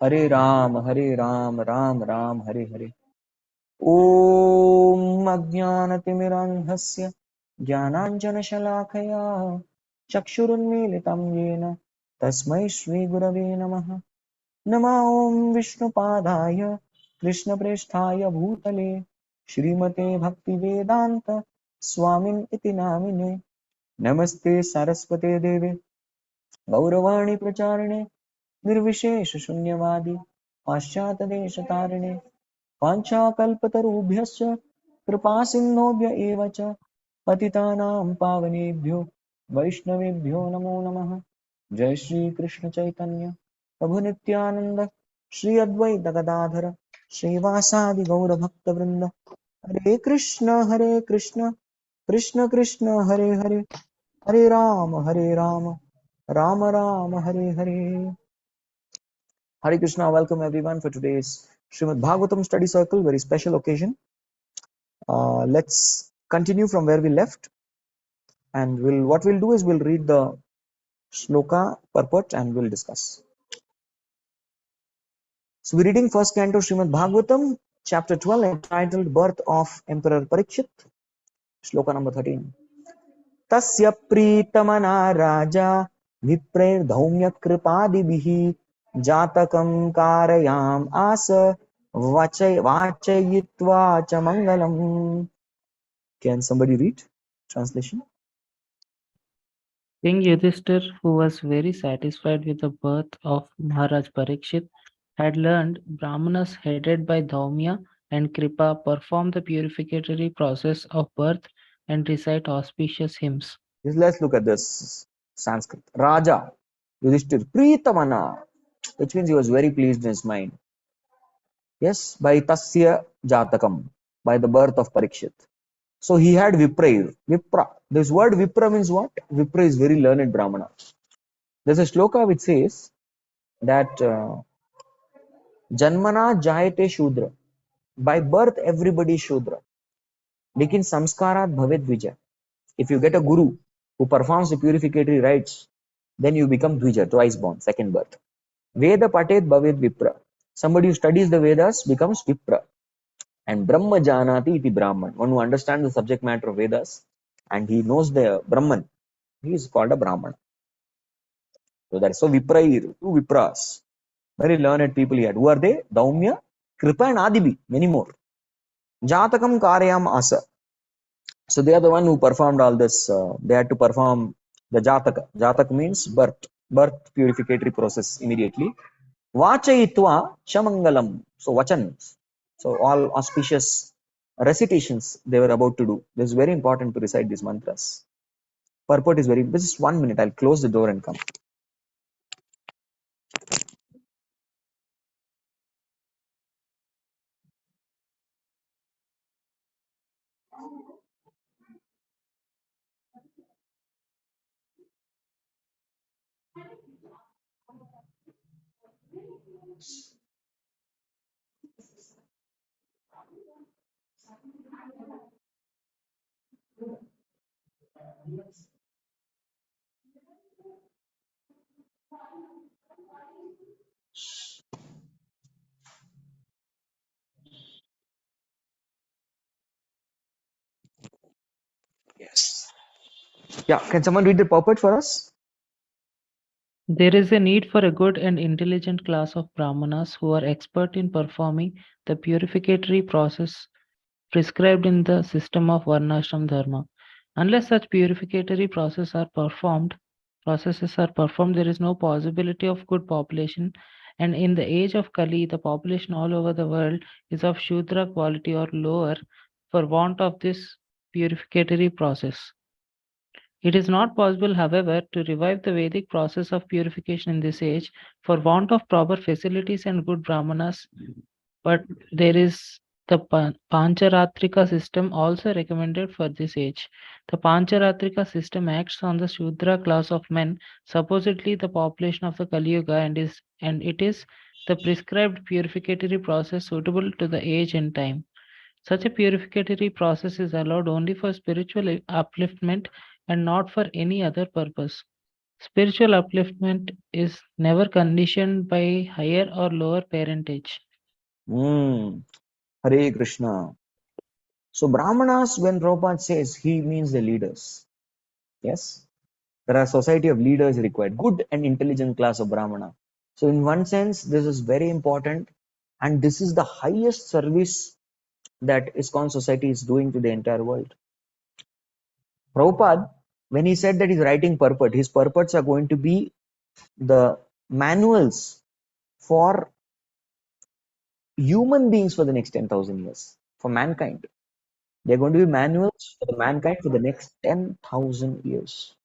Hare Ram, Ram Ram, Hare Hare. Om Ajnanatimirandhasya Jnananjanashalakaya Chakshurunmilitam Yena Tasmai Shri Gurave Namaha. Nama Om Vishnupadaya Krishna Presthaya Bhutale Shrimate Bhakti Vedanta Swamin Iti Namine Namaste Saraswate Deve Gauravani Pracharine Nirvishesha Shunyavadi Paschatadeshatarine वाञ्छाकल्पतरुभ्यश्च कृपासिन्धोभ्य एव च पतितानां पावनेभ्यो वैष्णवेभ्यो नमो नमः। जय श्री कृष्ण चैतन्य प्रभु नित्यानंद श्री अद्वैत गदाधर श्रीवासादि गौर भक्त वृंद। हरे कृष्ण कृष्ण कृष्ण हरे हरे, हरे Ram Ram Ram Hare Hare. Hare Krishna, welcome everyone for today's Srimad Bhagavatam study circle, very special occasion. Let's continue from where we left, and what we'll do is we'll read the shloka purport and we'll discuss. So we're reading first canto Srimad Bhagavatam, chapter 12, entitled Birth of Emperor Parikshit, shloka number 13. Tasya pritamana raja viprair kripadibihi jatakam karayam asa vachayitva cha mangalam. Can somebody read? Translation. King Yudhishthir, who was very satisfied with the birth of Maharaj Parikshit, had learned Brahmanas headed by Dhaumya and Kripa perform the purificatory process of birth and recite auspicious hymns. Let's look at this Sanskrit. Raja Yudhishthir Pritamana, which means he was very pleased in his mind. Yes, by Tasya Jatakam, by the birth of Parikshit. So he had Vipra. This word Vipra means what? Vipra is very learned Brahmana. There's a shloka which says that Janmana Jayate Shudra. By birth, everybody is Shudra. Lekin samskarat bhavet dvija. If you get a guru who performs the purificatory rites, then you become dvija, twice born, second birth. Veda patet bhavet vipra. Somebody who studies the Vedas becomes Vipra. And Brahma janati iti Brahman. One who understands the subject matter of Vedas and he knows the Brahman, he is called a Brahman. So that's so Viprair, two Vipras. Very learned people he had. Who are they? Daumya, Kripa and Adibi, many more. Jatakam Karyam Asa. So they are the one who performed all this. They had to perform the Jataka. Jataka means birth purificatory process immediately. Vachayitva Chamangalam. So Vachan. So all auspicious recitations they were about to do. This is very important to recite these mantras. Purport is very, just 1 minute. I'll close the door and come. Yes. Yeah, can someone read the purport for us? There is a need for a good and intelligent class of Brahmanas who are expert in performing the purificatory process prescribed in the system of Varnashram Dharma. Unless such purificatory processes are performed, there is no possibility of good population. And in the age of Kali, the population all over the world is of Shudra quality or lower for want of this purificatory process. It is not possible, however, to revive the Vedic process of purification in this age for want of proper facilities and good Brahmanas, but there is the Pancharatrika system also recommended for this age. The Pancharatrika system acts on the Shudra class of men, supposedly the population of the Kali Yuga, and it is the prescribed purificatory process suitable to the age and time. Such a purificatory process is allowed only for spiritual upliftment and not for any other purpose. Spiritual upliftment is never conditioned by higher or lower parentage. Hmm. Hare Krishna. So Brahmanas, when Prabhupada says, he means the leaders. Yes. There are society of leaders required, good and intelligent class of Brahmana. So in one sense, this is very important, and this is the highest service that ISKCON society is doing to the entire world. Prabhupada, when he said that he's writing purport, his purports are going to be the manuals for human beings for the next 10,000 years, for mankind. They're going to be manuals for the mankind for the next 10,000 years,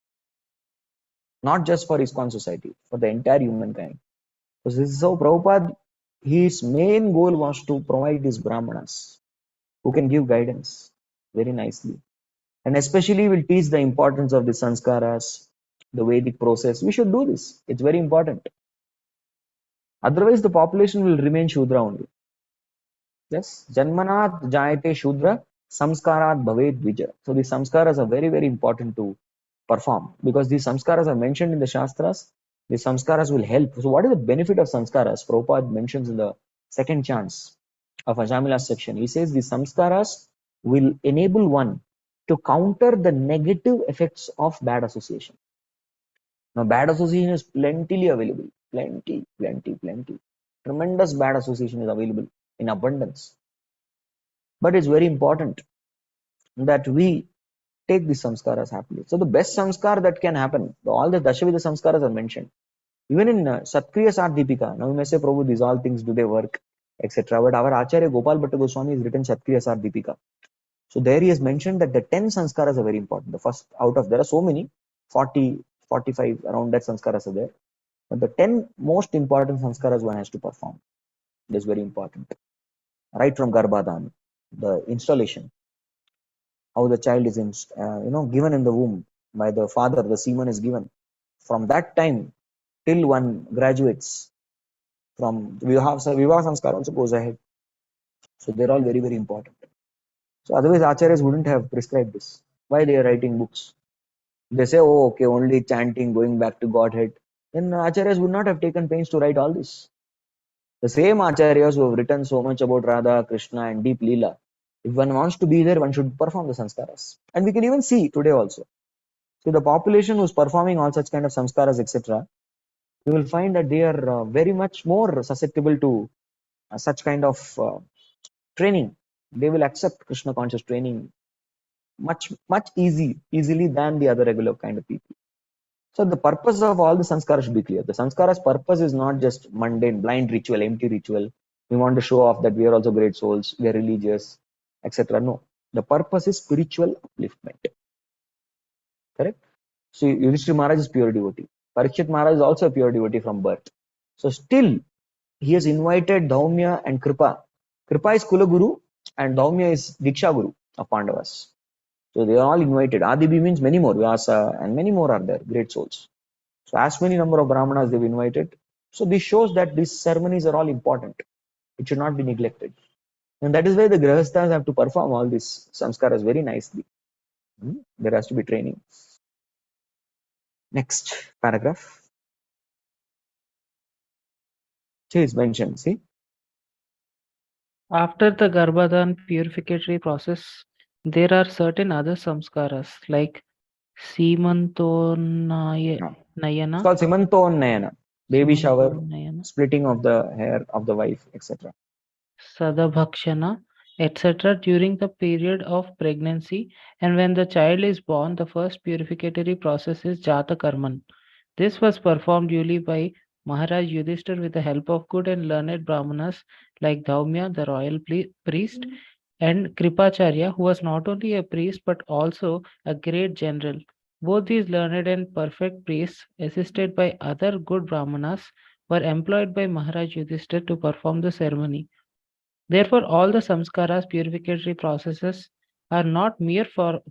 not just for ISKCON society, for the entire humankind. Because this is how Prabhupada, his main goal was to provide these Brahmanas who can give guidance very nicely. And especially will teach the importance of the sanskaras, the Vedic process. We should do this. It's very important. Otherwise, the population will remain Shudra only. Yes, Janmanat Jayate Shudra, Samskarat Bhavet Vija. So the samskaras are very, very important to perform because these samskaras are mentioned in the Shastras. The samskaras will help. So, what is the benefit of samskaras? Prabhupada mentions in the second chance of Ajamila's section. He says the samskaras will enable one to counter the negative effects of bad association. Now, bad association is plentifully available. Plenty, plenty, plenty. Tremendous bad association is available in abundance. But it's very important that we take the samskaras happily. So the best samskar that can happen, all the Dashavida samskaras are mentioned. Even in Satkriya Sardipika, now you may say, Prabhu, these all things, do they work, etc. But our Acharya Gopal Bhatta Goswami has written Satkriya Sardipika. So there he has mentioned that the 10 sanskaras are very important. The first out of, there are so many, 40, 45, around that sanskaras are there. But the 10 most important sanskaras one has to perform. It is very important. Right from Garbhadan, the installation, how the child is given in the womb by the father, the semen is given. From that time till one graduates from Vivaha Sanskar also goes ahead. So they're all very, very important. So otherwise Acharyas wouldn't have prescribed this. Why they are writing books? They say, oh, okay, only chanting, going back to Godhead. Then Acharyas would not have taken pains to write all this. The same Acharyas who have written so much about Radha, Krishna, and deep Leela, if one wants to be there, one should perform the sanskaras. And we can even see today also. So the population who's performing all such kind of samskaras, etc., you will find that they are very much more susceptible to such kind of training. They will accept Krishna conscious training much easily than the other regular kind of people. So the purpose of all the sanskaras should be clear. The sanskara's purpose is not just mundane, blind ritual, empty ritual. We want to show off that we are also great souls, we are religious, etc. No. The purpose is spiritual upliftment. Correct? So Yudhishthira Maharaj is pure devotee. Parikshit Maharaj is also a pure devotee from birth. So still, he has invited Dhaumya and Kripa. Kripa is Kula Guru and Dhaumya is Diksha Guru of Pandavas. So they are all invited. Adibi means many more, Vyasa and many more are there, great souls. So as many number of Brahmanas they've invited. So this shows that these ceremonies are all important. It should not be neglected. And that is why the Grahasthas have to perform all these samskaras very nicely. There has to be training. Next paragraph. She is mentioned, see? After the Garbhadan purificatory process, there are certain other samskaras like No. It's Simantonayana, called Simantonnayana, baby shower, Simantonayana, splitting of the hair of the wife, etc. Sadabhakshana, etc. during the period of pregnancy, and when the child is born, the first purificatory process is Jata Karman. This was performed duly by Maharaj Yudhishthir with the help of good and learned Brahmanas like Dhaumya, the royal priest, and Kripacharya, who was not only a priest but also a great general. Both these learned and perfect priests, assisted by other good Brahmanas, were employed by Maharaj Yudhishthir to perform the ceremony. Therefore, all the samskaras, purificatory processes, are not mere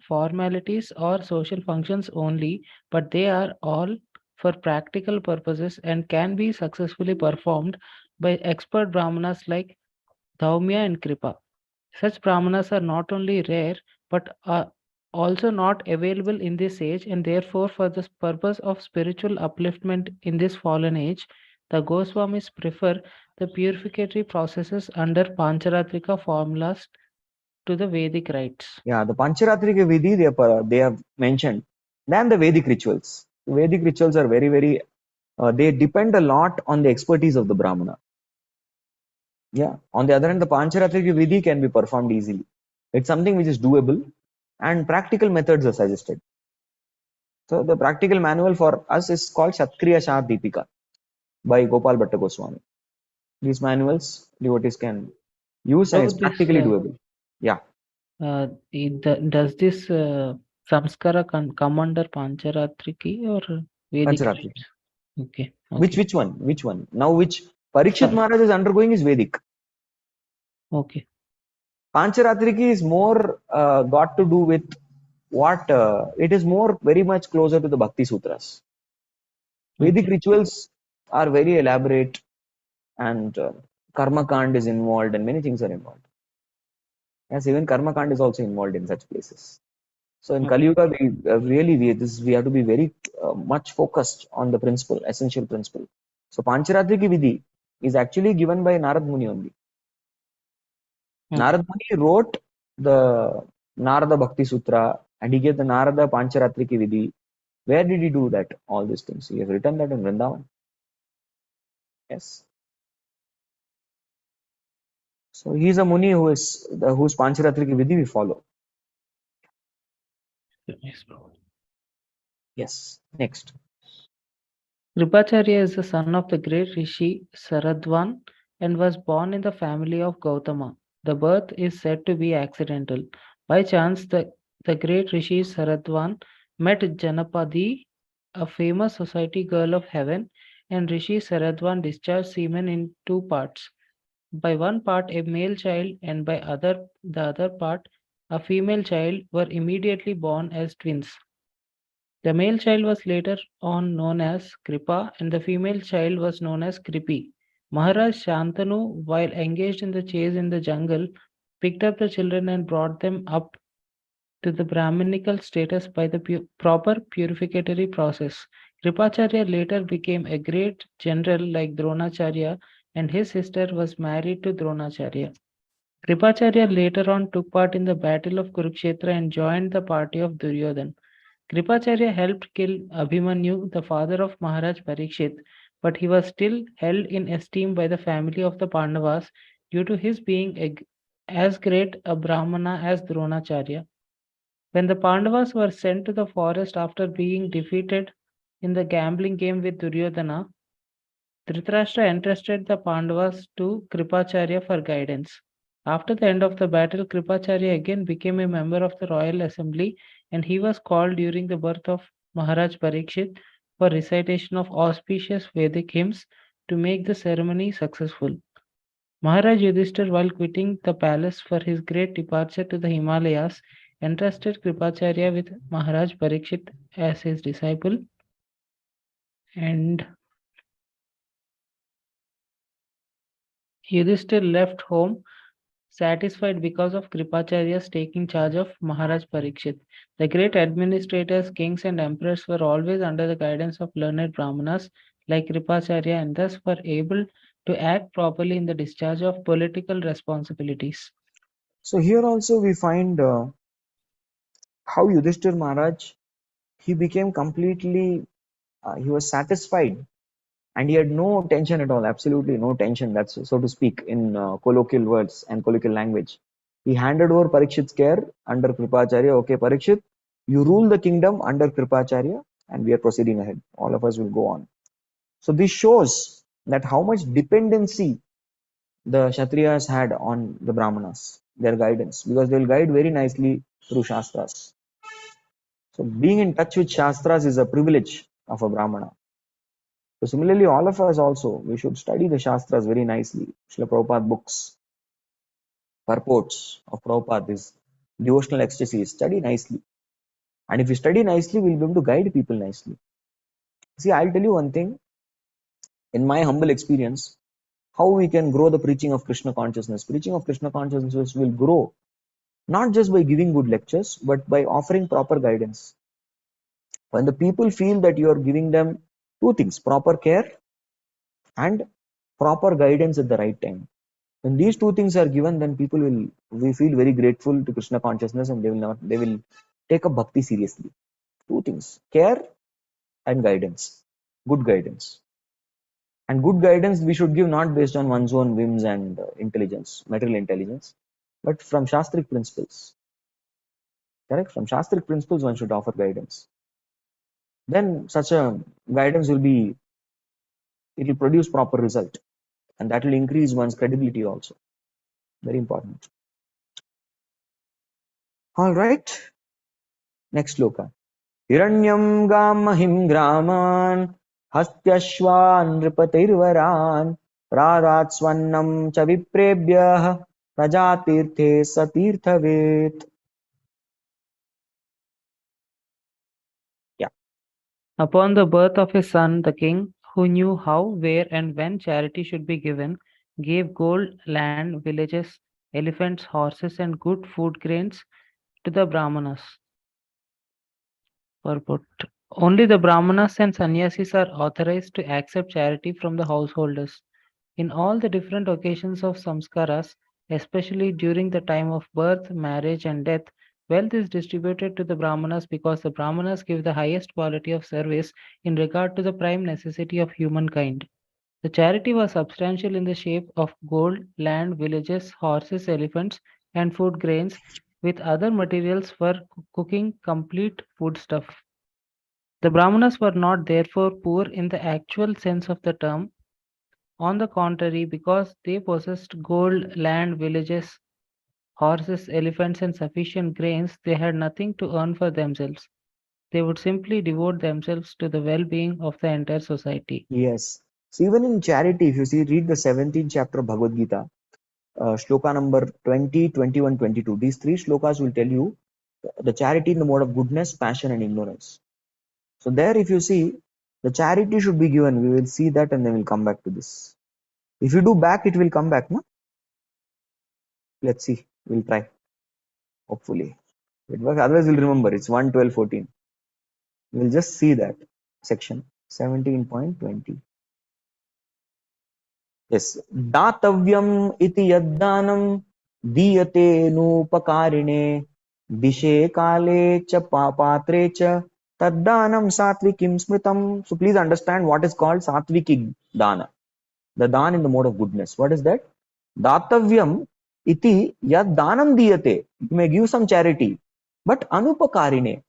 formalities or social functions only, but they are all for practical purposes and can be successfully performed by expert brahmanas like Dhaumya and Kripa. Such brahmanas are not only rare but also not available in this age, and therefore, for the purpose of spiritual upliftment in this fallen age, the Goswamis prefer the purificatory processes under Pancharatrika formulas to the Vedic rites. Yeah, the Pancharatrika Vidhi they have mentioned than the Vedic rituals. Vedic rituals are very, they depend a lot on the expertise of the Brahmana. Yeah. On the other hand, the Pancharatrika Vidhi can be performed easily. It's something which is doable and practical methods are suggested. So the practical manual for us is called Shatkriya Shah Deepika by Gopal Bhatta Goswami. These manuals devotees can use and So it's this practically doable. Yeah. does this samskara come under Pancharatriki or Vedic Pancharatrika. rites? Okay, Which okay. which one? Which one? Now which Parikshit Sa- Maharaj is undergoing is Vedic. okay, Pancharatriki is more got to do with what it is more very much closer to the Bhakti Sutras. Vedic okay, rituals are very elaborate and Karma Kand is involved and many things are involved. Yes, even Karma Kand is also involved in such places. So in Kali okay. Yuga, we have to be very much focused on the principle, essential principle. So Pancharatriki Vidhi is actually given by Narad Muni only. Okay. Narad Muni wrote the Narada Bhakti Sutra and he gave the Narada Pancharatriki Vidhi. Where did he do that? All these things. He has written that in Vrindavan. Yes. So he is a Muni whose Pancharatriki Vidhi we follow. Yes, bro. Yes. Next. Kripacharya is the son of the great Rishi Saradvan and was born in the family of Gautama. The birth is said to be accidental. By chance, the great Rishi Saradvan met Janapadi, a famous society girl of heaven, and Rishi Saradvan discharged semen in two parts. By one part, a male child, and by the other part, a female child, were immediately born as twins. The male child was later on known as Kripa and the female child was known as Kripi. Maharaj Shantanu, while engaged in the chase in the jungle, picked up the children and brought them up to the Brahminical status by the proper purificatory process. Kripacharya later became a great general like Dronacharya and his sister was married to Dronacharya. Kripacharya later on took part in the battle of Kurukshetra and joined the party of Duryodhana. Kripacharya helped kill Abhimanyu, the father of Maharaj Parikshit, but he was still held in esteem by the family of the Pandavas due to his being as great a Brahmana as Dronacharya. When the Pandavas were sent to the forest after being defeated in the gambling game with Duryodhana, Dhritarashtra entrusted the Pandavas to Kripacharya for guidance. After the end of the battle, Kripacharya again became a member of the royal assembly and he was called during the birth of Maharaj Parikshit for recitation of auspicious Vedic hymns to make the ceremony successful. Maharaj Yudhishthir, while quitting the palace for his great departure to the Himalayas, entrusted Kripacharya with Maharaj Parikshit as his disciple and Yudhishthir left home satisfied because of Kripacharya's taking charge of Maharaj Parikshit. The great administrators, kings, and emperors were always under the guidance of learned Brahmanas like Kripacharya and thus were able to act properly in the discharge of political responsibilities. So here also we find how Yudhishthir Maharaj he became completely he was satisfied and he had no tension at all, absolutely no tension. That's so to speak in colloquial words and colloquial language. He handed over Parikshit's care under Kripacharya. Okay, Parikshit, you rule the kingdom under Kripacharya, and we are proceeding ahead. All of us will go on. So this shows that how much dependency the Kshatriyas had on the Brahmanas, their guidance, because they will guide very nicely through Shastras. So being in touch with Shastras is a privilege of a Brahmana. So similarly, all of us also, we should study the Shastras very nicely. Srila Prabhupada books, purports of Prabhupada, this devotional ecstasy, study nicely. And if you study nicely, we'll be able to guide people nicely. See, I'll tell you one thing, in my humble experience, how we can grow the preaching of Krishna consciousness. Preaching of Krishna consciousness will grow not just by giving good lectures, but by offering proper guidance. When the people feel that you are giving them two things, proper care and proper guidance at the right time. When these two things are given, then people will we feel very grateful to Krishna consciousness, and they will take up bhakti seriously. Two things, care and guidance, good guidance. And good guidance we should give not based on one's own whims and intelligence, material intelligence, but from Shastric principles. Correct? From Shastric principles, one should offer guidance. Then such a guidance it will produce proper result, and that will increase one's credibility also. Very important. All right. Next sloka. Hiranyam gamahim graman hastyashwan nripatirvaran pradat swannam cha viprebhyah prajatirthe satirthavet. Yeah. Upon the birth of his son, the king, who knew how, where, and when charity should be given, gave gold, land, villages, elephants, horses, and good food grains to the Brahmanas. Purport. Only the Brahmanas and sannyasis are authorized to accept charity from the householders. In all the different occasions of samskaras, especially during the time of birth, marriage, and death, wealth is distributed to the Brahmanas because the Brahmanas give the highest quality of service in regard to the prime necessity of humankind. The charity was substantial in the shape of gold, land, villages, horses, elephants, and food grains, with other materials for cooking complete foodstuff. The Brahmanas were not therefore poor in the actual sense of the term. On the contrary, because they possessed gold, land, villages, horses, elephants, and sufficient grains, they had nothing to earn for themselves. They would simply devote themselves to the well being of the entire society. Yes. So even in charity, if you see, read the 17th chapter of Bhagavad Gita, shloka number 20, 21, 22. These three shlokas will tell you the charity in the mode of goodness, passion, and ignorance. So there, if you see, the charity should be given. We will see that, and then we'll come back to this. If you do back, it will come back, no? Let's see. We'll try. Hopefully. It works. Otherwise, we'll remember. It's 1, 12, 14. We'll just see that section. 17.20. Yes. Datavyam iti yaddanam diyate nupakarine dishe kale cha patre cha taddanam satvikim smritam. So please understand what is called satviki dana. The dan in the mode of goodness. What is that? Datavyam iti yad danam diyate. You may give some charity, but anupakarine,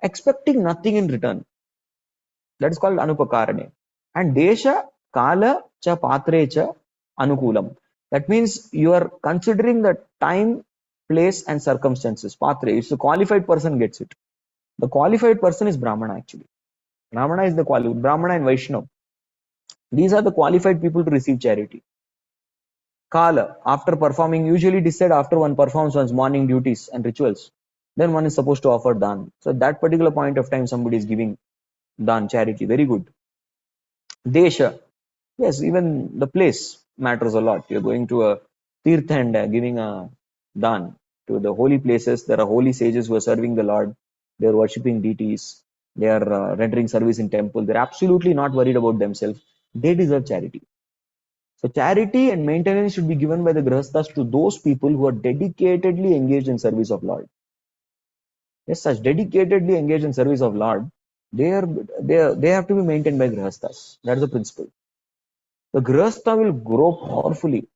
expecting nothing in return. That is called anupakarane. And desha, kala, cha patre cha anukulam. That means you are considering the time, place, and circumstances. Patre, if the qualified person gets it. The qualified person is Brahmana actually. Brahmana is the qualified. Brahmana and Vaishnava. These are the qualified people to receive charity. Kala, after performing, usually it is said after one performs one's morning duties and rituals, then one is supposed to offer dan. So at that particular point of time, somebody is giving dan, charity. Very good. Desha, yes, even the place matters a lot. You're going to a tirth and giving a dan to the holy places. There are holy sages who are serving the Lord. They are worshipping deities. They are rendering service in temple. They're absolutely not worried about themselves. They deserve charity. So charity and maintenance should be given by the grahasthas to those people who are dedicatedly engaged in service of Lord. Yes, such dedicatedly engaged in service of Lord, they have to be maintained by grahasthas. That is the principle. The grahastha will grow powerfully.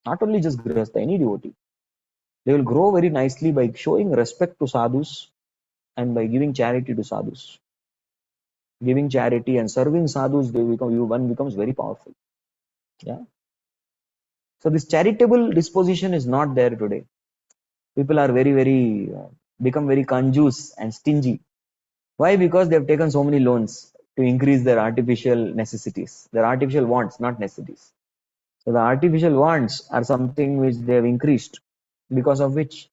Not only just grahastha, any devotee. They will grow very nicely by showing respect to sadhus and by giving charity to sadhus. Giving charity and serving sadhus, one becomes very powerful. Yeah. So this charitable disposition is not there today. People are become very conjuice and stingy. Why? Because they have taken so many loans to increase their artificial necessities, their artificial wants, not necessities. So the artificial wants are something which they have increased, because of which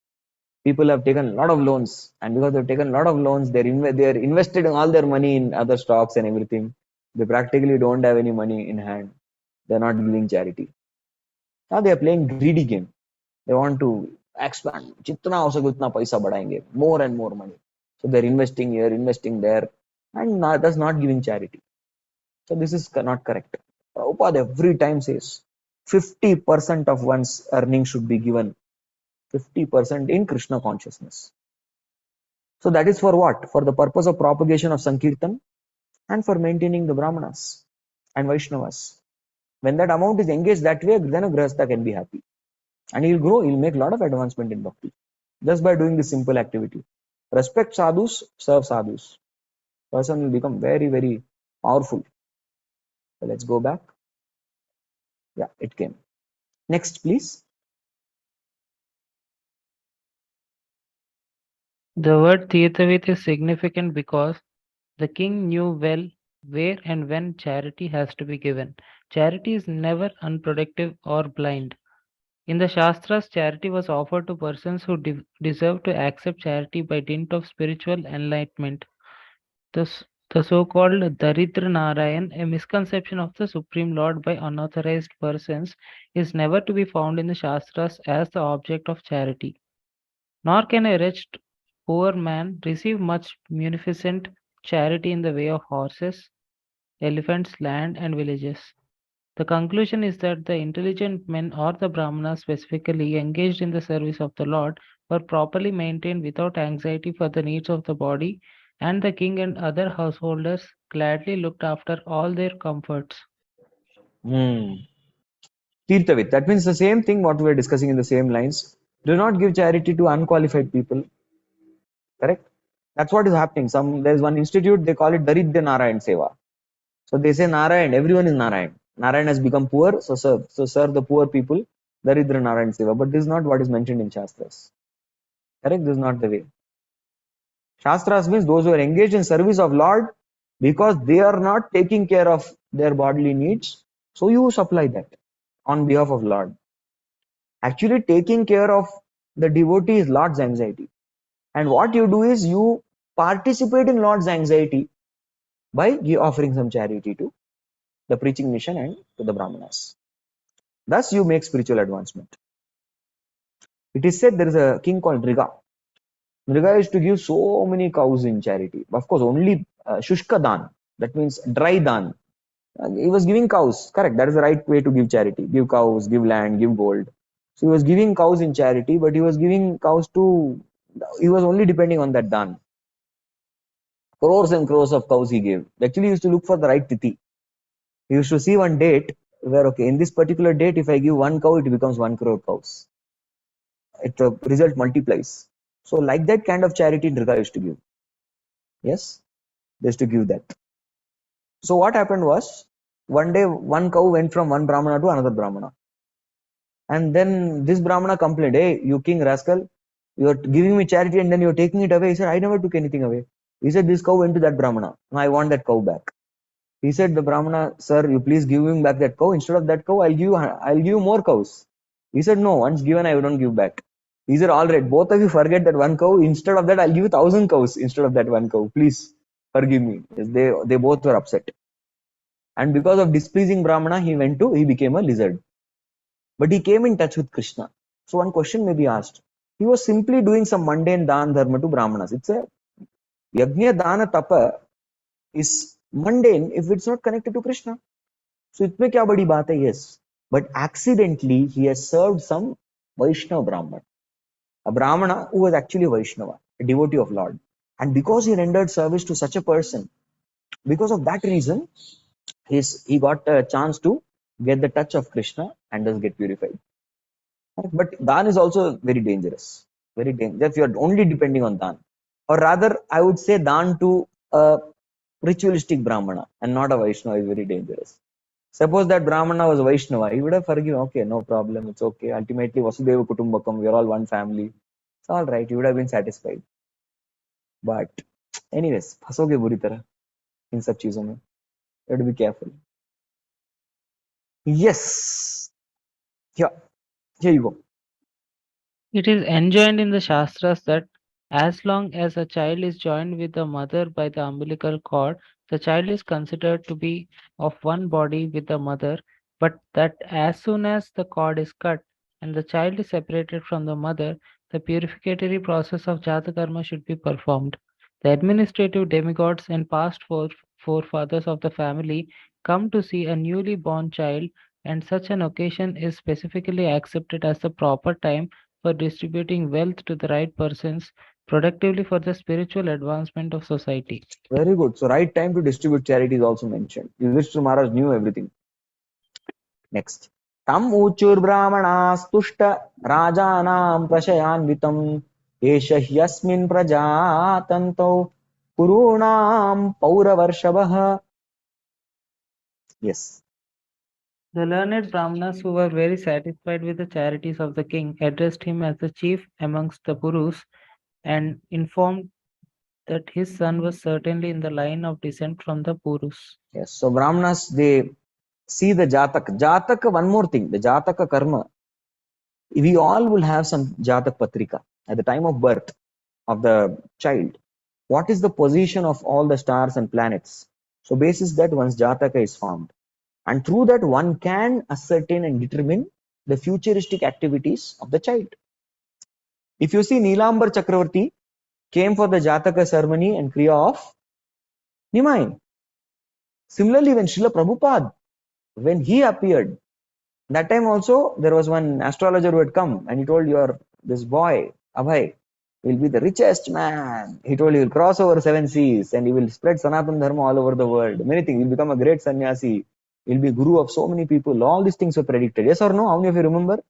people have taken a lot of loans, and because they've taken a lot of loans, they're invested all their money in other stocks and everything. They practically don't have any money in hand. They're not giving charity. Now they are playing greedy game. They want to expand. जितना हो सके उतना पैसा बढ़ाएंगे. More and more money. So they're investing here, investing there, and not, thus not giving charity. So this is not correct. Prabhupada every time says 50% of one's earning should be given 50% in Krishna consciousness. So that is for what? For the purpose of propagation of Sankirtan and for maintaining the Brahmanas and Vaishnavas. When that amount is engaged that way, then a Grihastha can be happy. And he'll grow, he'll make a lot of advancement in Bhakti. Just by doing this simple activity. Respect sadhus, serve sadhus. Person will become very, very powerful. So let's go back. Yeah, it came. Next, please. The word Tirthavit is significant because the king knew well where and when charity has to be given. Charity is never unproductive or blind. In the Shastras, charity was offered to persons who deserve to accept charity by dint of spiritual enlightenment. The so-called Daridra Narayan, a misconception of the Supreme Lord by unauthorized persons, is never to be found in the Shastras as the object of charity. Nor can a wretched poor man receive much munificent charity in the way of horses, elephants, land, and villages. The conclusion is that the intelligent men or the Brahmanas specifically engaged in the service of the Lord were properly maintained without anxiety for the needs of the body, and the king and other householders gladly looked after all their comforts. Hmm. Tirthavit. That means the same thing what we were discussing in the same lines. Do not give charity to unqualified people. Correct? That's what is happening. There's one institute, they call it Daridya Narayan Seva. So they say Narayan, everyone is Narayan. Narayan has become poor, so serve the poor people, Daridra Narayan Seva. But this is not what is mentioned in Shastras. Correct? This is not the way. Shastras means those who are engaged in service of Lord because they are not taking care of their bodily needs. So you supply that on behalf of Lord. Actually, taking care of the devotee is Lord's anxiety. And what you do is you participate in Lord's anxiety by offering some charity to the preaching mission and to the Brahmanas. Thus, you make spiritual advancement. It is said there is a king called Nriga. Nriga used to give so many cows in charity. Of course, only Shushka Dan, that means dry Dan. He was giving cows. Correct. That is the right way to give charity. Give cows, give land, give gold. So he was giving cows in charity, but he was giving cows to, he was only depending on that Dan. Crores and crores of cows he gave. Actually, he used to look for the right tithi. He used to see one date where, okay, in this particular date, if I give one cow, it becomes 1 crore cows. The result multiplies. So, like that kind of charity, Nriga used to give. Yes, they used to give that. So, what happened was, one day, one cow went from one Brahmana to another Brahmana. And then this Brahmana complained, hey, you king rascal, you're giving me charity and then you're taking it away. He said, I never took anything away. He said, this cow went to that Brahmana. Now I want that cow back. He said, the Brahmana, sir, you please give him back that cow. Instead of that cow, I'll give you more cows. He said, no, once given, I don't give back. He said, all right, both of you forget that one cow. Instead of that, I'll give you 1,000 cows instead of that one cow. Please forgive me. Yes, they both were upset. And because of displeasing Brahmana, he became a lizard. But he came in touch with Krishna. So one question may be asked. He was simply doing some mundane dan dharma to Brahmanas. It's a yajna dana tapa is mundane if it's not connected to Krishna. So itme kya badi baat hai? Yes. But accidentally he has served some Vaishnava Brahman. A Brahmana who was actually a Vaishnava, a devotee of Lord. And because he rendered service to such a person, because of that reason, he got a chance to get the touch of Krishna and thus get purified. But Dan is also very dangerous. Very dangerous. If you're only depending on Dan. Or rather, I would say Dan to a ritualistic Brahmana and not a Vaishnava is very dangerous. Suppose that Brahmana was a Vaishnava, he would have forgiven, okay, no problem, it's okay. Ultimately, Vasudeva Kutumbakam, we are all one family. It's all right, he would have been satisfied. But, anyways, फंसोगे बुरी तरह इन सब चीजों में. You have to be careful. Yes. Yeah. Here you go. It is enjoined in the Shastras that as long as a child is joined with the mother by the umbilical cord, the child is considered to be of one body with the mother, but that as soon as the cord is cut, and the child is separated from the mother, the purificatory process of Jata Karma should be performed. The administrative demigods and past forefathers of the family come to see a newly born child, and such an occasion is specifically accepted as the proper time for distributing wealth to the right persons productively for the spiritual advancement of society. Very good. So right time to distribute charity is also mentioned. Yudhishthira Maharaj knew everything. Next. Tam uchur brahmanastushta rajanam prashayanvitam esha hyasmin prajatanto kurunam pauravarshavaha. Yes. The learned Brahmanas, who were very satisfied with the charities of the king, addressed him as the chief amongst the Purus and informed that his son was certainly in the line of descent from the Purus. Yes. So Brahmanas, they see the Jatak. Jatak, one more thing, the Jataka karma. We all will have some Jatak Patrika at the time of birth of the child. What is the position of all the stars and planets? So basis that one's Jataka is formed. And through that one can ascertain and determine the futuristic activities of the child. If you see Nilambar Chakravarti came for the Jataka ceremony and Kriya of Nimai. Similarly, when Srila Prabhupada, when he appeared, that time also there was one astrologer who had come and he told this boy, Abhay, will be the richest man. He told he will cross over 7 seas and he will spread Sanatana Dharma all over the world. Many things. He will become a great sannyasi. He will be guru of so many people. All these things were predicted. Yes or no? How many of you remember?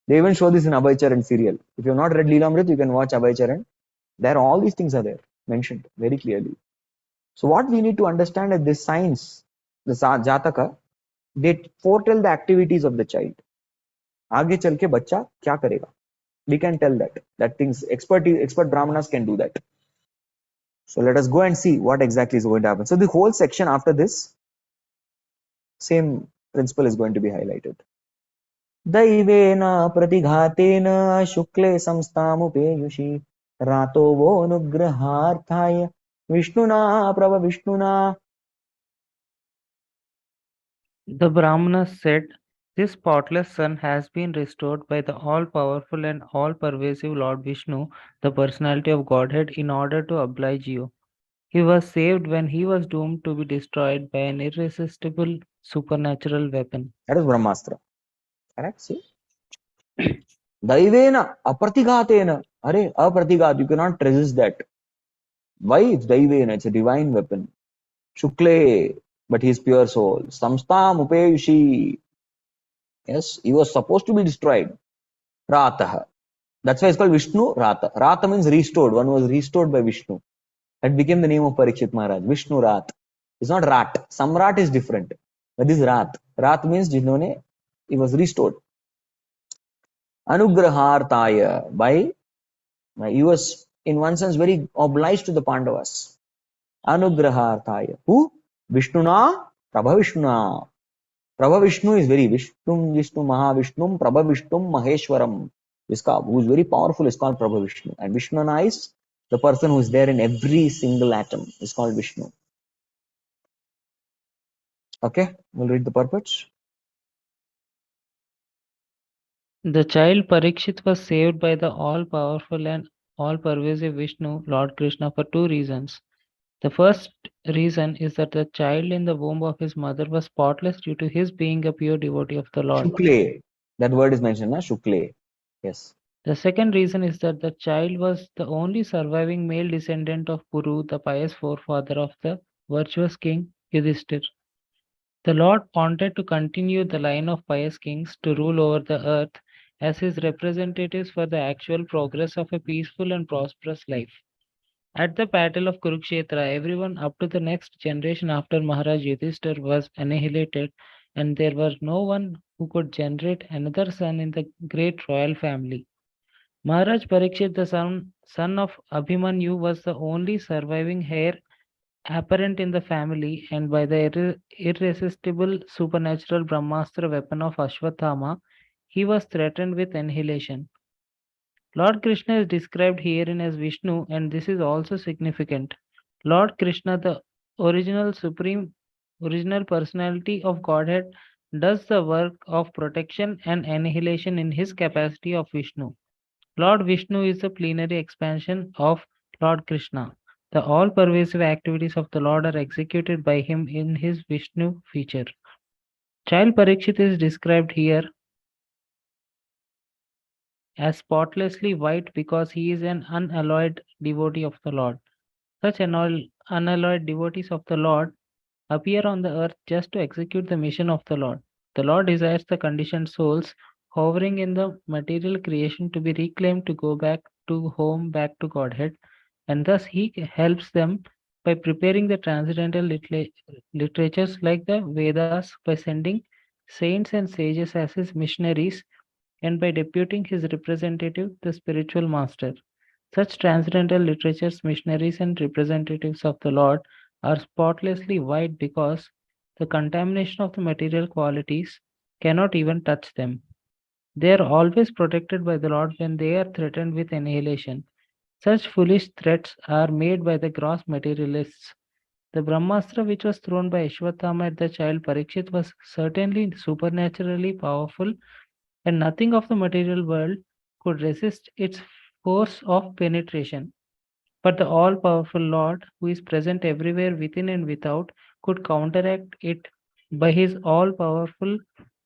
They even show this in Abhay Charan serial. If you have not read Leelamrit, you can watch Abhay Charan. There all these things are there mentioned very clearly. So what we need to understand is this science, the Jataka, they foretell the activities of the child. आगे चल के बच्चा क्या करेगा? We can tell that things expert brahmanas can do that. So let us go and see what exactly is going to happen. So the whole section after this, same principle is going to be highlighted. दैवेन प्रतिघातेन शुक्ले संस्थामुपेयुषि रातो वो अनुग्रहार्थाय विष्णुना प्रभविष्णुना. The Brahmanas said, "This spotless son has been restored by the all-powerful and all-pervasive Lord Vishnu, the personality of Godhead, in order to oblige you. He was saved when he was doomed to be destroyed by an irresistible supernatural weapon." That is Brahmastra. Correct? See? Daivena apratigatena. Are apratigat, you cannot resist that. Why? It's Daivena, it's a divine weapon. Shukle, but he is pure soul. Samstam upeyushi. Yes, he was supposed to be destroyed. Ratah. That's why it's called Vishnu Rata. Rata means restored. One was restored by Vishnu. That became the name of Parikshit Maharaj. Vishnu Rat. It's not Rat. Samrat is different. But this is Rat. Rat means जिन्होंने he was restored. Anugrahartaya, by he was in one sense very obliged to the Pandavas. Anugrahartaya. Who? Vishnuna, Prabhavishnuna. Prabhavishnu is very Vishnu Mahavishnum, Prabhavishnum Maheshwaram. Who is very powerful is called Prabhavishnu. And Vishnuna is the person who is there in every single atom is called Vishnu. Okay, we'll read the purports. The child Parikshit was saved by the all-powerful and all-pervasive Vishnu, Lord Krishna, for two reasons. The first reason is that the child in the womb of his mother was spotless due to his being a pure devotee of the Lord. Shukle. That word is mentioned, na? Shukle. Yes. The second reason is that the child was the only surviving male descendant of Puru, the pious forefather of the virtuous king Yudhishthir. The Lord wanted to continue the line of pious kings to rule over the earth as his representatives for the actual progress of a peaceful and prosperous life. At the battle of Kurukshetra, everyone up to the next generation after Maharaj Yudhishthir was annihilated, and there was no one who could generate another son in the great royal family. Maharaj Parikshit, the son of Abhimanyu, was the only surviving heir apparent in the family, and by the irresistible supernatural Brahmastra weapon of Ashwathama, he was threatened with annihilation. Lord Krishna is described herein as Vishnu, and this is also significant. Lord Krishna, the original personality of Godhead, does the work of protection and annihilation in his capacity of Vishnu. Lord Vishnu is the plenary expansion of Lord Krishna. The all pervasive activities of the Lord are executed by him in his Vishnu feature. Child Parikshit is described here as spotlessly white because he is an unalloyed devotee of the Lord. Such unalloyed devotees of the Lord appear on the earth just to execute the mission of the Lord. The Lord desires the conditioned souls hovering in the material creation to be reclaimed to go back to home, back to Godhead, and thus he helps them by preparing the transcendental literatures like the Vedas by sending saints and sages as his missionaries and by deputing his representative, the spiritual master. Such transcendental literatures, missionaries, and representatives of the Lord are spotlessly white because the contamination of the material qualities cannot even touch them. They are always protected by the Lord when they are threatened with annihilation. Such foolish threats are made by the gross materialists. The Brahmastra which was thrown by Ashwatthama at the child Parikshit was certainly supernaturally powerful, and nothing of the material world could resist its force of penetration. But the all powerful Lord, who is present everywhere within and without, could counteract it by his all powerful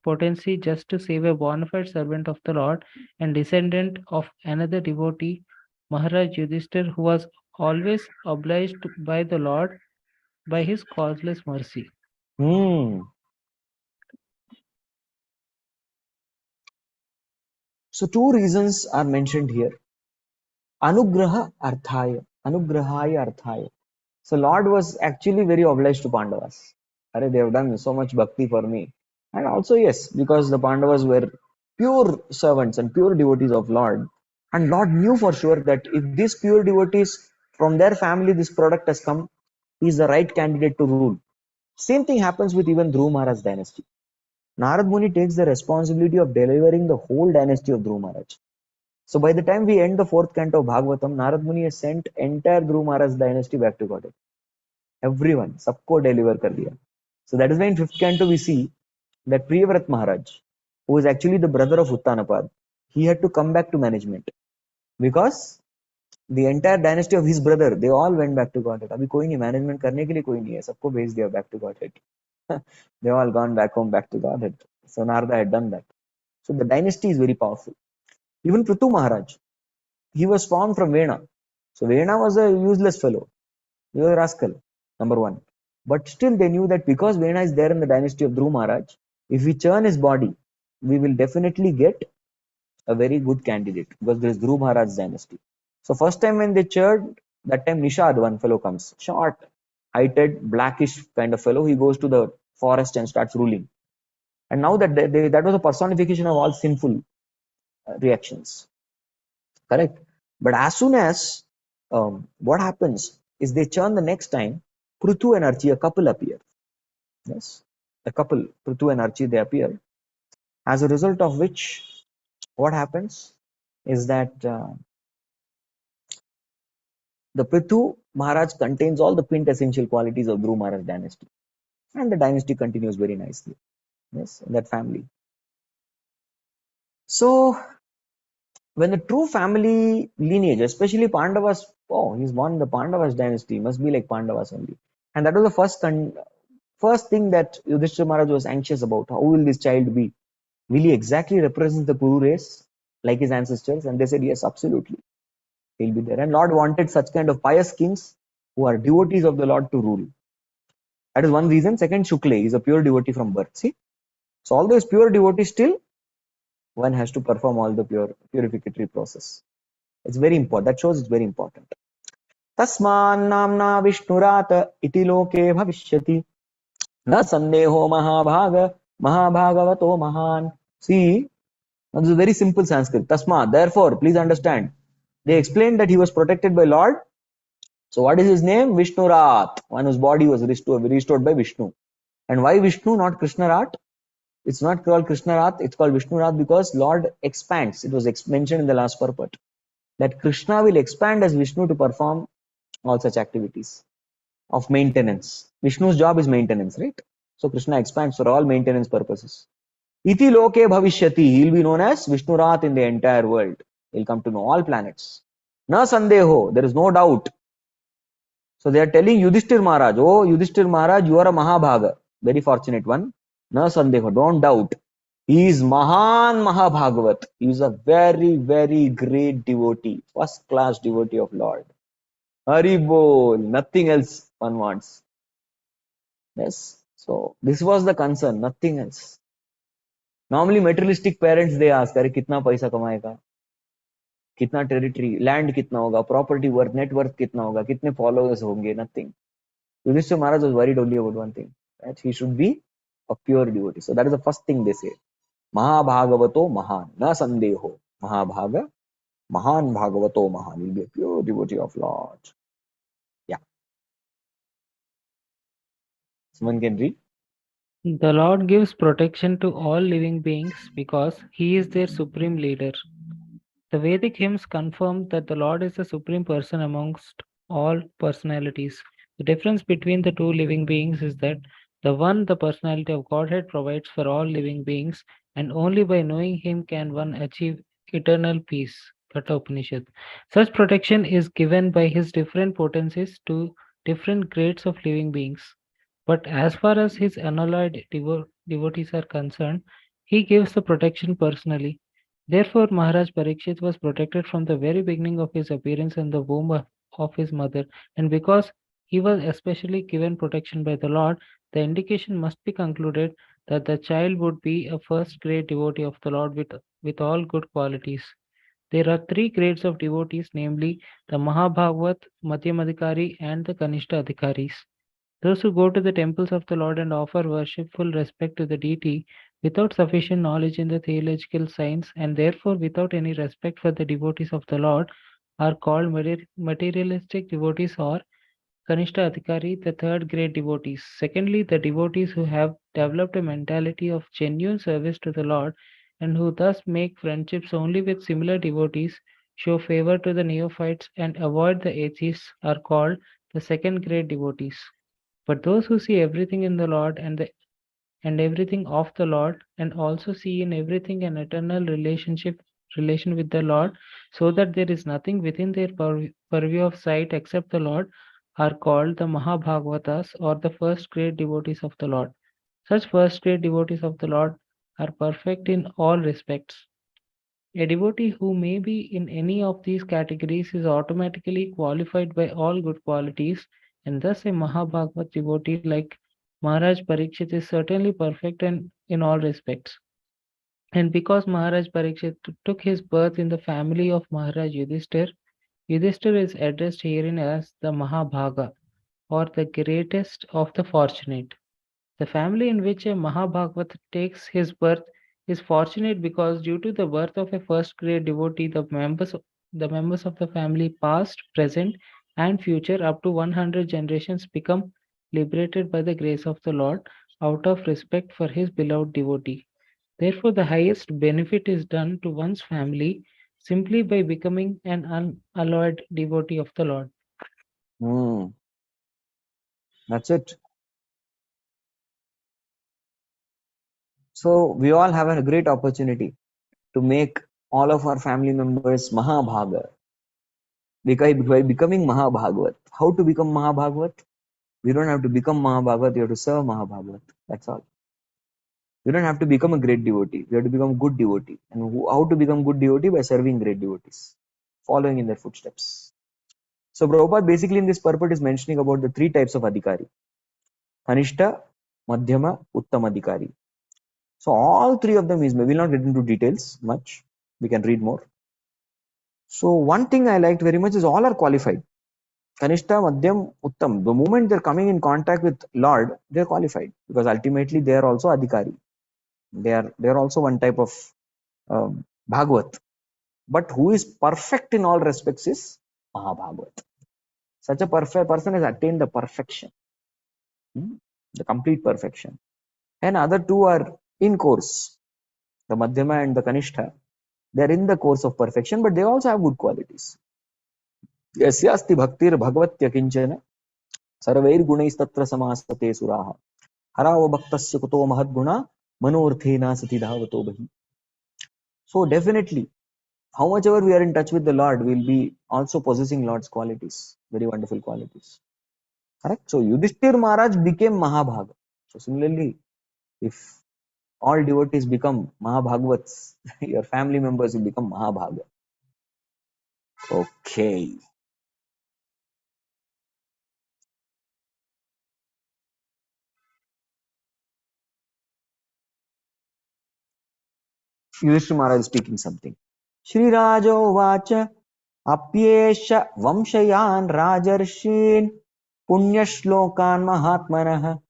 potency just to save a bona fide servant of the Lord and descendant of another devotee, Maharaj Yudhishthir, who was always obliged by the Lord by his causeless mercy. Hmm. So two reasons are mentioned here. Anugraha Arthaya. Anugrahaya Arthaya. So Lord was actually very obliged to Pandavas. Are they have done so much bhakti for me. And also, yes, because the Pandavas were pure servants and pure devotees of Lord. And Lord knew for sure that if these pure devotees from their family this product has come, he is the right candidate to rule. Same thing happens with even Dhruv Maharaj dynasty. Narad Muni takes the responsibility of delivering the whole dynasty of Dhruv Maharaj. So by the time we end the fourth canto of Bhagavatam, Narad Muni has sent entire Dhruv Maharaj dynasty back to Godhead. Everyone, सबको deliver कर दिया. So that is why in fifth canto we see that Priyavrat Maharaj, who is actually the brother of Uttanapad, he had to come back to management because the entire dynasty of his brother, they all went back to Godhead. अभी कोई नहीं management करने के लिए कोई नहीं है, सबको भेज दिया back to Godhead. They all gone back home, back to Godhead. So Narada had done that. So the dynasty is very powerful. Even Prithu Maharaj, he was formed from Vena. So Vena was a useless fellow. He was a rascal, number one. But still they knew that because Vena is there in the dynasty of Dhruv Maharaj, if we churn his body, we will definitely get a very good candidate because there is Dhruv Maharaj's dynasty. So first time when they churned, that time Nishad, one fellow comes, short, heighted, blackish kind of fellow. He goes to the forest and starts ruling. And now that was a personification of all sinful reactions. Correct? But as soon as what happens is they churn the next time, Prithu and Archie, a couple appear. Yes, a couple, Prithu and Archie, they appear. As a result of which, what happens is that the Prithu Maharaj contains all the quintessential qualities of Dhruv Maharaj dynasty. And the dynasty continues very nicely. Yes, in that family. So when the true family lineage, especially Pandavas, oh, he's born in the Pandavas dynasty, must be like Pandavas only. And that was the first thing that Yudhishthira Maharaj was anxious about. How will this child be? Will he exactly represent the Kuru race like his ancestors? And they said, yes, absolutely. He'll be there. And Lord wanted such kind of pious kings who are devotees of the Lord to rule. That is one reason. Second, Shukle is a pure devotee from birth. See? So all those pure devotees still, one has to perform all the purificatory process. It's very important. That shows it's very important. Tasman namna Vishnurat iti loke bhavishyati na sandeho mahabhagavato mahan. See, this is very simple Sanskrit. Tasma, therefore, please understand. They explained that he was protected by Lord. So what is his name? Vishnurat, one whose body was restored by Vishnu. And why Vishnu, not Krishnarat? It's not called Krishnarat, it's called Vishnurat because Lord expands. It was mentioned in the last purport that Krishna will expand as Vishnu to perform all such activities of maintenance. Vishnu's job is maintenance, right? So Krishna expands for all maintenance purposes. Iti loke bhavishyati, he will be known as Vishnurat in the entire world. He will come to know all planets. Na sandeho, there is no doubt. So they are telling Yudhishthir Maharaj, oh Yudhishthir Maharaj, you are a Mahabhaga, very fortunate one. Na sandeho, don't doubt. He is Mahan Mahabhagavat. He is a very, very great devotee, first class devotee of Lord. Hari bol, nothing else one wants. Yes. So this was the concern, nothing else. Normally materialistic parents they ask, अरे कितना पैसा कमाएगा, कितना territory, land कितना होगा, property worth, net worth कितना होगा, कितने फॉलोअर्स होंगे, nothing. Yudhishthira Maharaj was worried only about one thing, that he should be a pure devotee. So that is the first thing they say. Mahabhagavato Mahan, na sandeho. Mahabhaga, Mahan Bhagavato Mahan, will be a pure devotee of Lord. Yeah. Someone can read. The Lord gives protection to all living beings because He is their supreme leader. The Vedic hymns confirm that the Lord is the supreme person amongst all personalities. The difference between the two living beings is that the one, the personality of Godhead, provides for all living beings, and only by knowing Him can one achieve eternal peace. Katha Upanishad. Such protection is given by His different potencies to different grades of living beings. But as far as His unalloyed devotees are concerned, He gives the protection personally. Therefore, Maharaj Parikshit was protected from the very beginning of his appearance in the womb of his mother, and because he was especially given protection by the Lord, the indication must be concluded that the child would be a first grade devotee of the Lord with all good qualities. There are three grades of devotees, namely the Mahabhagavat, Madhyamadhikari, and the Kanishta Adhikaris. Those who go to the temples of the Lord and offer worshipful respect to the deity without sufficient knowledge in the theological science and therefore without any respect for the devotees of the Lord are called materialistic devotees or Kanishta Adhikari, the third grade devotees. Secondly, the devotees who have developed a mentality of genuine service to the Lord and who thus make friendships only with similar devotees, show favor to the neophytes, and avoid the atheists are called the second grade devotees. But those who see everything in the Lord and everything of the Lord, and also see in everything an eternal relation with the Lord, so that there is nothing within their purview of sight except the Lord, are called the Mahabhagavatas or the first grade devotees of the Lord. Such first grade devotees of the Lord are perfect in all respects. A devotee who may be in any of these categories is automatically qualified by all good qualities, and thus a Mahabhagavat devotee like Maharaj Parikshit is certainly perfect and in all respects. And because Maharaj Parikshit took his birth in the family of Maharaj Yudhishthir, Yudhishthir is addressed herein as the Mahabhaga, or the greatest of the fortunate. The family in which a Mahabhagavat takes his birth is fortunate because due to the birth of a first grade devotee, the members of the family past, present, and future up to 100 generations become liberated by the grace of the Lord out of respect for his beloved devotee. Therefore, the highest benefit is done to one's family simply by becoming an unalloyed devotee of the Lord. That's it. So we all have a great opportunity to make all of our family members Mahabhaga by becoming Mahabhagavat. How to become Mahabhagavat? We don't have to become Mahabhagavat, you have to serve Mahabhagavat. That's all. You don't have to become a great devotee. You have to become a good devotee. And how to become good devotee? By serving great devotees, following in their footsteps. So Prabhupada basically in this purport is mentioning about the three types of adhikari. Kanishta, Madhyama, Uttama adhikari. So all three of them is, we will not get into details much. We can read more. So one thing I liked very much is all are qualified. Kanishta, Madhyam, Uttam. The moment they're coming in contact with Lord, they're qualified because ultimately they are also adhikari. They are also one type of Bhagavat. But who is perfect in all respects is Mahabhagavat. Such a perfect person has attained the perfection, the complete perfection. And other two are in course, the Madhyama and the Kanishta. They are in the course of perfection, but they also have good qualities. Yasyasti bhaktir bhagavatya kinchana sarvair gunaistatra samasate suraha. Harav bhaktasya kuto mahad guna manorthena sati dhavato bahi. So definitely, how much ever we are in touch with the Lord, we'll be also possessing Lord's qualities, very wonderful qualities. Correct? So Yudhishthir Maharaj became Mahabhaga. So similarly, if all devotees become Mahabhagavats, your family members will become Mahabhaga. Okay. Yudhishthira Maharaj is speaking something. Shri Rajo Vacha Apyesha Vamshayan Rajarshin Punya Shlokan Mahatmanah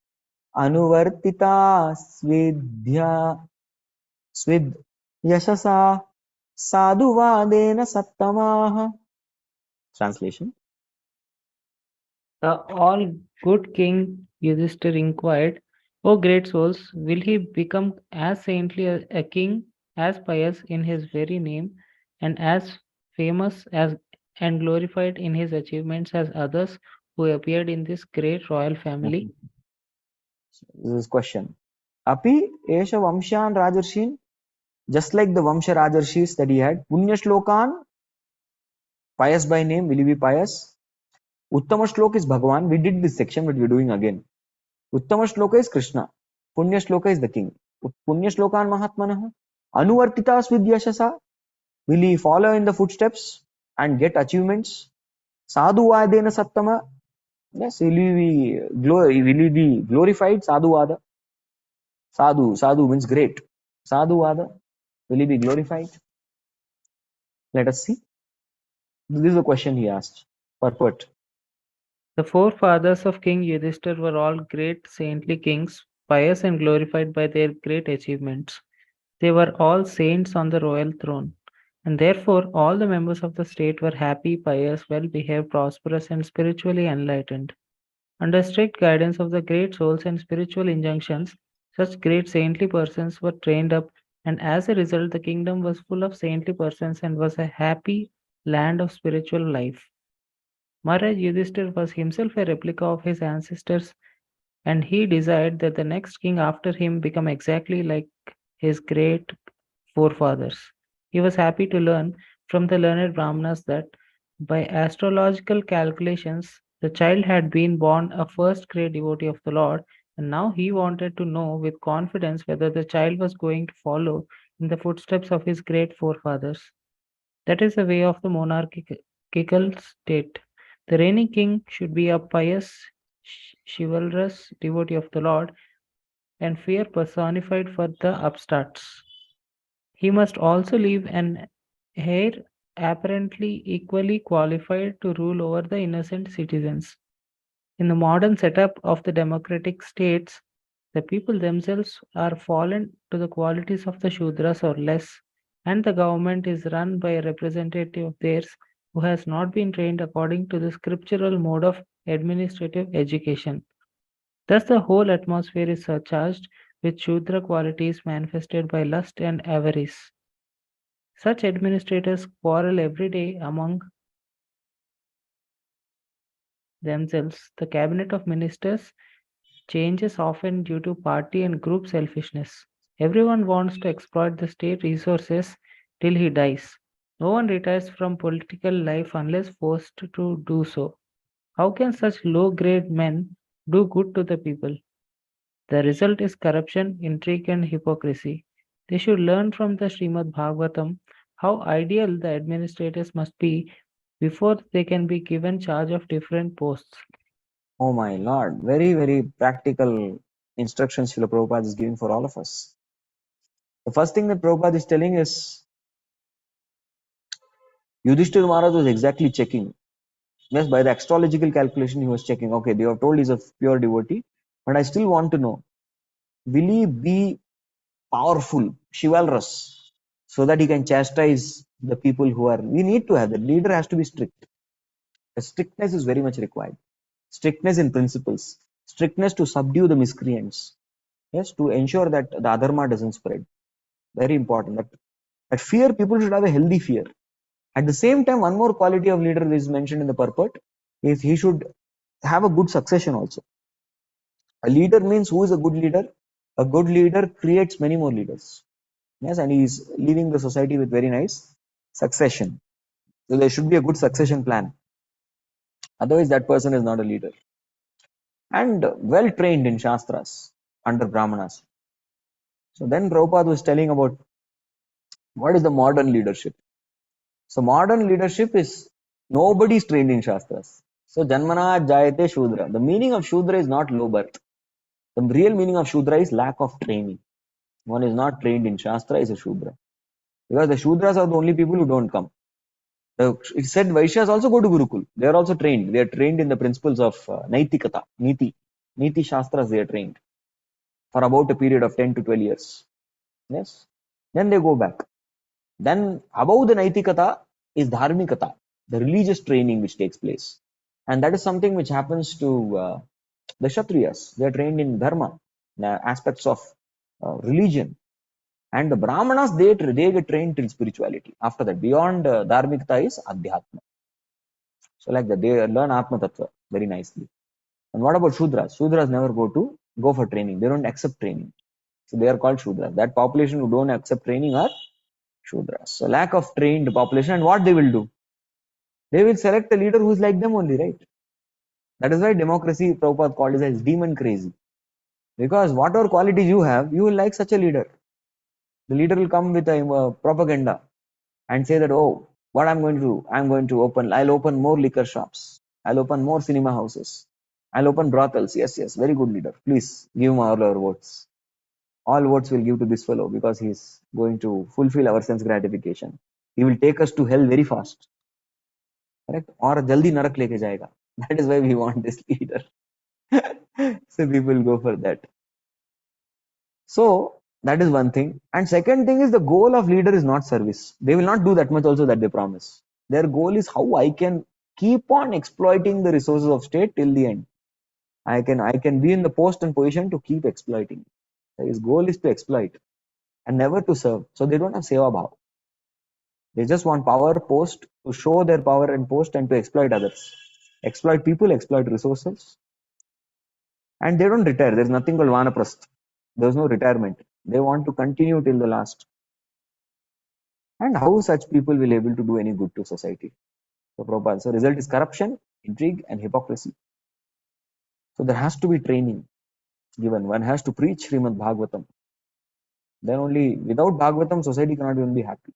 Anuvartita Svidh Yashasa Sadhuvadena Sattamaha. Translation. The all good king Yudhishthir inquired, O great souls, will he become as saintly a king, as pious in his very name, and as famous as and glorified in his achievements as others who appeared in this great royal family? This is question. Api Esha Vamshan Rajarshin, just like the Vamsha Rajarshis that he had, Punya Shlokan, pious by name, will he be pious? Uttama Shlok is Bhagavan. We did this section, but we're doing again. Uttama Shloka is Krishna. Punya Shloka is the king. Punya Shlokan Mahatmanah. Anuvartitas Vidyashasa. Will he follow in the footsteps and get achievements? Sadhu Vadena Sattama. Yes, will he be glorified? Sadhu Vada. Sadhu means great. Sadhu Vada. Will he be glorified? Let us see. This is the question he asked. Purport. The forefathers of King Yudhishthir were all great saintly kings, pious and glorified by their great achievements. They were all saints on the royal throne, and therefore all the members of the state were happy, pious, well behaved, prosperous, and spiritually enlightened. Under strict guidance of the great souls and spiritual injunctions, such great saintly persons were trained up, and as a result, the kingdom was full of saintly persons and was a happy land of spiritual life. Maharaj Yudhishthir was himself a replica of his ancestors, and he desired that the next king after him become exactly like his great forefathers. He was happy to learn from the learned Brahmanas that by astrological calculations, the child had been born a first great devotee of the Lord, and now he wanted to know with confidence whether the child was going to follow in the footsteps of his great forefathers. That is the way of the monarchical state. The reigning king should be a pious, chivalrous devotee of the Lord, and fear personified for the upstarts. He must also leave an heir apparently equally qualified to rule over the innocent citizens. In the modern setup of the democratic states, the people themselves are fallen to the qualities of the Shudras or less, and the government is run by a representative of theirs who has not been trained according to the scriptural mode of administrative education. Thus, the whole atmosphere is surcharged with Shudra qualities manifested by lust and avarice. Such administrators quarrel every day among themselves. The cabinet of ministers changes often due to party and group selfishness. Everyone wants to exploit the state resources till he dies. No one retires from political life unless forced to do so. How can such low grade men do good to the people? The result is corruption, intrigue, and hypocrisy. They should learn from the Srimad Bhagavatam how ideal the administrators must be before they can be given charge of different posts. Oh my Lord. Very, very practical instructions Srila Prabhupada is giving for all of us. The first thing that Prabhupada is telling is Yudhishthira Maharaj was exactly checking. Yes, by the astrological calculation, he was checking. Okay, they have told he's a pure devotee, but I still want to know, will he be powerful, chivalrous, so that he can chastise the people who are. We need to have the leader has to be strict. The strictness is very much required. Strictness in principles, strictness to subdue the miscreants. Yes, to ensure that the adharma doesn't spread. Very important. That fear, people should have a healthy fear. At the same time, one more quality of leader is mentioned in the purport is he should have a good succession also. A leader means who is a good leader? A good leader creates many more leaders. Yes, and he is leaving the society with very nice succession. So there should be a good succession plan. Otherwise, that person is not a leader. And well trained in Shastras under Brahmanas. So then Prabhupada was telling about what is the modern leadership. So modern leadership is nobody is trained in Shastras. So Janmana Jayate Shudra. The meaning of Shudra is not low birth. The real meaning of Shudra is lack of training. One is not trained in Shastra is a Shudra. Because the Shudras are the only people who don't come. It said Vaishyas also go to Gurukul. They are also trained. They are trained in the principles of Naitikata, Niti Shastras they are trained for about a period of 10 to 12 years. Yes. Then they go back. Then above the Naitikata is Dharmikata, the religious training which takes place. And that is something which happens to the Kshatriyas. They are trained in Dharma, the aspects of religion. And the Brahmanas, they get trained till spirituality. After that, beyond Dharmikata is Adhyatma. So like that, they learn Atma Tattva very nicely. And what about Shudras? Shudras never go for training. They don't accept training. So they are called Shudras. That population who don't accept training are Shudras. So lack of trained population, and what they will do? They will select a leader who is like them only, right? That is why democracy, Prabhupada called it as demon crazy. Because whatever qualities you have, you will like such a leader. The leader will come with a propaganda and say that, oh, what I'm going to do? I'll open more liquor shops. I'll open more cinema houses. I'll open brothels. Yes, yes, very good leader. Please give him all our votes. All votes will give to this fellow because he's going to fulfill our sense gratification. He will take us to hell very fast. Correct? Or jaldi narak leke jayega. That is why we want this leader. So people go for that. So that is one thing. And second thing is the goal of leader is not service. They will not do that much also that they promise. Their goal is how I can keep on exploiting the resources of state till the end. I can be in the post and position to keep exploiting. His goal is to exploit and never to serve. So they don't have seva bhav. They just want power, post, to show their power and post and to exploit others. Exploit people, exploit resources. And they don't retire. There's nothing called vanaprasth. There's no retirement. They want to continue till the last. And how such people will able to do any good to society? So Prabhupada, so result is corruption, intrigue, and hypocrisy. So there has to be training given. One has to preach Srimad Bhagavatam. Then only without Bhagavatam, society cannot even be happy.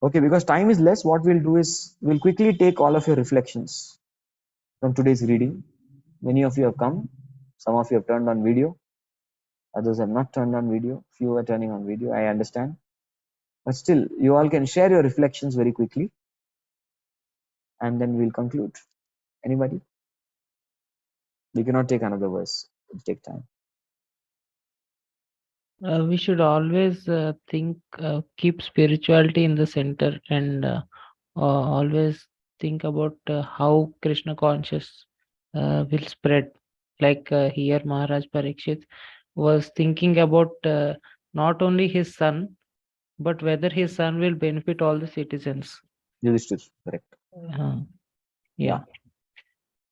Okay, because time is less, what we'll do is we'll quickly take all of your reflections from today's reading. Many of you have come. Some of you have turned on video. Others have not turned on video. Few are turning on video. I understand. But still, you all can share your reflections very quickly. And then we'll conclude. Anybody? We cannot take another verse. It'll take time. We should always keep spirituality in the center and always think about how Krishna conscious will spread. Like here, Maharaj Parikshit was thinking about not only his son, but whether his son will benefit all the citizens. Yudhishthir, correct. Yeah.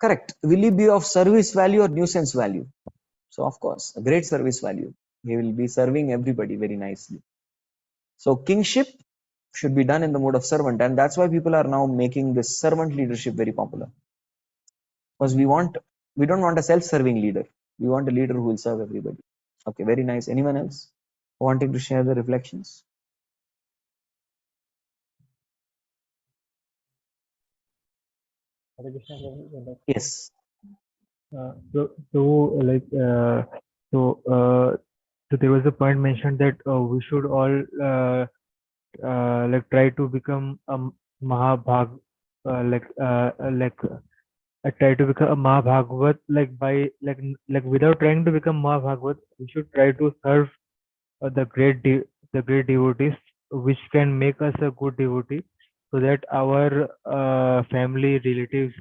Correct. Will he be of service value or nuisance value? So, of course, a great service value. He will be serving everybody very nicely. So, kingship should be done in the mode of servant, and that's why people are now making this servant leadership very popular. Because we don't want a self-serving leader. We want a leader who will serve everybody. Okay, very nice. Anyone else wanting to share the reflections? Yes. So there was a point mentioned that we should all try to become a Mahabhag, try to become a Mahabhagavat, without trying to become Mahabhagavat, we should try to serve the great devotees, which can make us a good devotee, so that our family, relatives,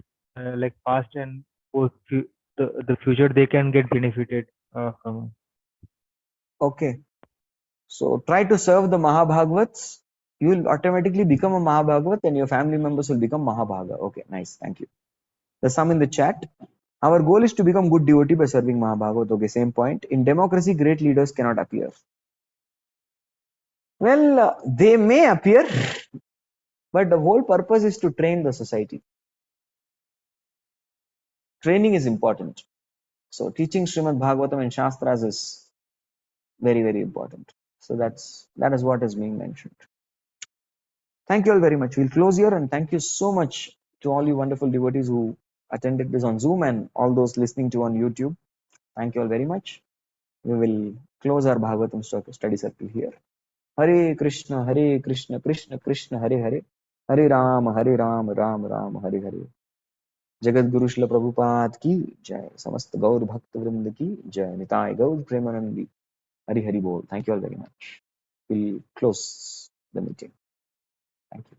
past and post, the future, they can get benefited from. Okay. So try to serve the Mahabhagavats. You will automatically become a Mahabhagavat and your family members will become Mahabhaga. Okay, nice. Thank you. There's some in the chat. Our goal is to become good devotee by serving Mahabhagavad. Okay, same point. In democracy, great leaders cannot appear. Well, they may appear, but the whole purpose is to train the society. Training is important. So teaching Srimad Bhagavatam and Shastras is very, very important. So that is what is being mentioned. Thank you all very much. We'll close here, and thank you so much to all you wonderful devotees who attended this on Zoom and all those listening to on YouTube. Thank you all very much. We will close our Bhagavatam study circle here. Hare Krishna, Krishna Krishna, Hare Hare, Hare Ram, Ram Ram, Hare Hare. Jagat Guru Srila Prabhupada की जय, समस्त गौर भक्त वृंद की जय, निताय गौर प्रेमानंदी, हरि हरि बोल. Thank you all very much. We'll close the meeting. Thank you.